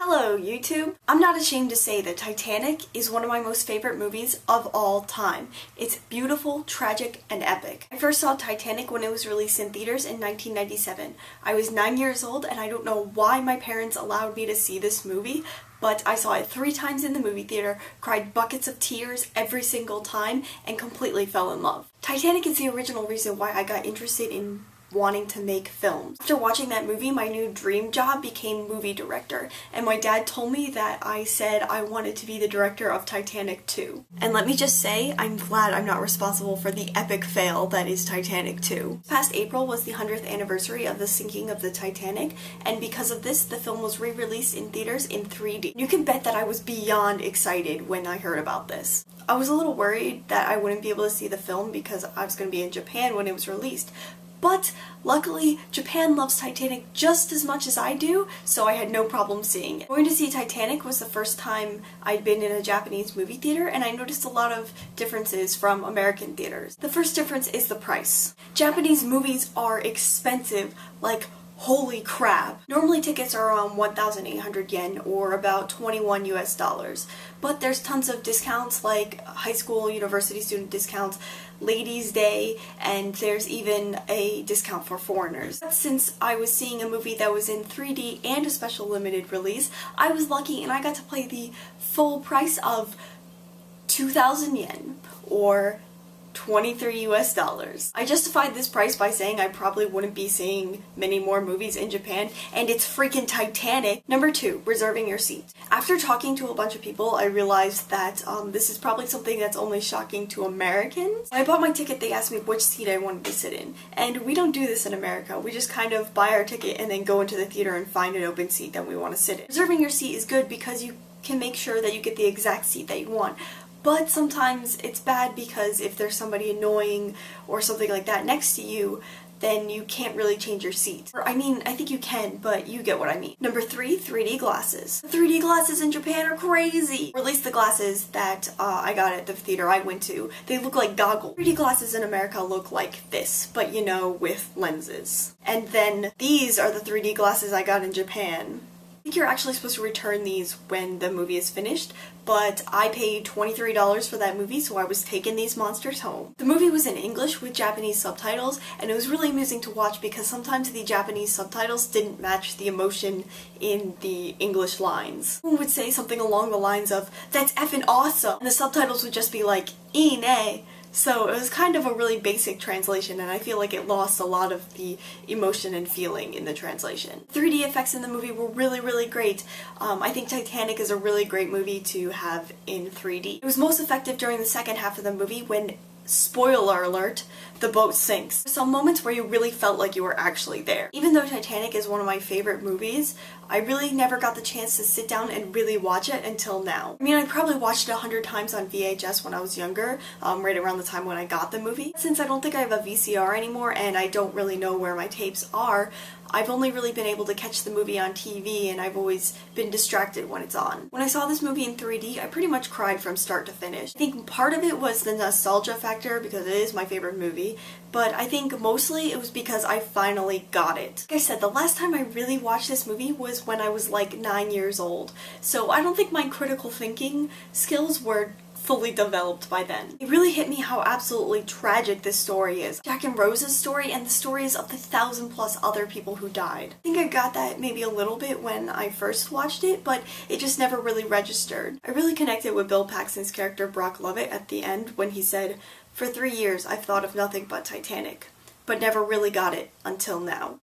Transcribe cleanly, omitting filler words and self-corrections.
Hello YouTube! I'm not ashamed to say that Titanic is one of my most favorite movies of all time. It's beautiful, tragic, and epic. I first saw Titanic when it was released in theaters in 1997. I was 9 years old and I don't know why my parents allowed me to see this movie, but I saw it 3 times in the movie theater, cried buckets of tears every single time, and completely fell in love. Titanic is the original reason why I got interested in wanting to make films. After watching that movie, my new dream job became movie director, and my dad told me that I said I wanted to be the director of Titanic 2. And let me just say, I'm glad I'm not responsible for the epic fail that is Titanic 2. Past April was the 100th anniversary of the sinking of the Titanic, and because of this, the film was re-released in theaters in 3D. You can bet that I was beyond excited when I heard about this. I was a little worried that I wouldn't be able to see the film because I was going to be in Japan when it was released. But luckily, Japan loves Titanic just as much as I do, so I had no problem seeing it. Going to see Titanic was the first time I'd been in a Japanese movie theater, and I noticed a lot of differences from American theaters. The first difference is the price. Japanese movies are expensive, like holy crap. Normally tickets are around 1,800 yen or about 21 US dollars, but there's tons of discounts like high school, university student discounts, Ladies' Day, and there's even a discount for foreigners. But since I was seeing a movie that was in 3D and a special limited release, I was lucky and I got to pay the full price of 2,000 yen or 23 US dollars. I justified this price by saying I probably wouldn't be seeing many more movies in Japan, and it's freaking Titanic. Number 2, reserving your seat. After talking to a bunch of people, I realized that this is probably something that's only shocking to Americans. When I bought my ticket, they asked me which seat I wanted to sit in, and we don't do this in America. We just kind of buy our ticket and then go into the theater and find an open seat that we want to sit in. Reserving your seat is good because you can make sure that you get the exact seat that you want. But sometimes it's bad because if there's somebody annoying or something like that next to you, then you can't really change your seat. Or, I mean, I think you can, but you get what I mean. Number 3, 3D glasses. The 3D glasses in Japan are crazy! Or at least the glasses that I got at the theater I went to. They look like goggles. 3D glasses in America look like this, but you know, with lenses. And then these are the 3D glasses I got in Japan. I think you're actually supposed to return these when the movie is finished, but I paid $23 for that movie, so I was taking these monsters home. The movie was in English with Japanese subtitles, and it was really amusing to watch because sometimes the Japanese subtitles didn't match the emotion in the English lines. Someone would say something along the lines of, "That's effing awesome," and the subtitles would just be like, "Ine." So it was kind of a really basic translation, and I feel like it lost a lot of the emotion and feeling in the translation. 3D effects in the movie were really great. I think Titanic is a really great movie to have in 3D. It was most effective during the second half of the movie when, spoiler alert, the boat sinks. There's some moments where you really felt like you were actually there. Even though Titanic is one of my favorite movies, I really never got the chance to sit down and really watch it until now. I mean, I probably watched it 100 times on VHS when I was younger, right around the time when I got the movie. Since I don't think I have a VCR anymore and I don't really know where my tapes are, I've only really been able to catch the movie on TV, and I've always been distracted when it's on. When I saw this movie in 3D, I pretty much cried from start to finish. I think part of it was the nostalgia factor because it is my favorite movie, but I think mostly it was because I finally got it. Like I said, the last time I really watched this movie was when I was like 9 years old, so I don't think my critical thinking skills were fully developed by then. It really hit me how absolutely tragic this story is. Jack and Rose's story and the stories of the 1,000+ other people who died. I think I got that maybe a little bit when I first watched it, but it just never really registered. I really connected with Bill Paxton's character Brock Lovett at the end when he said, "For 3 years I've thought of nothing but Titanic, but never really got it until now."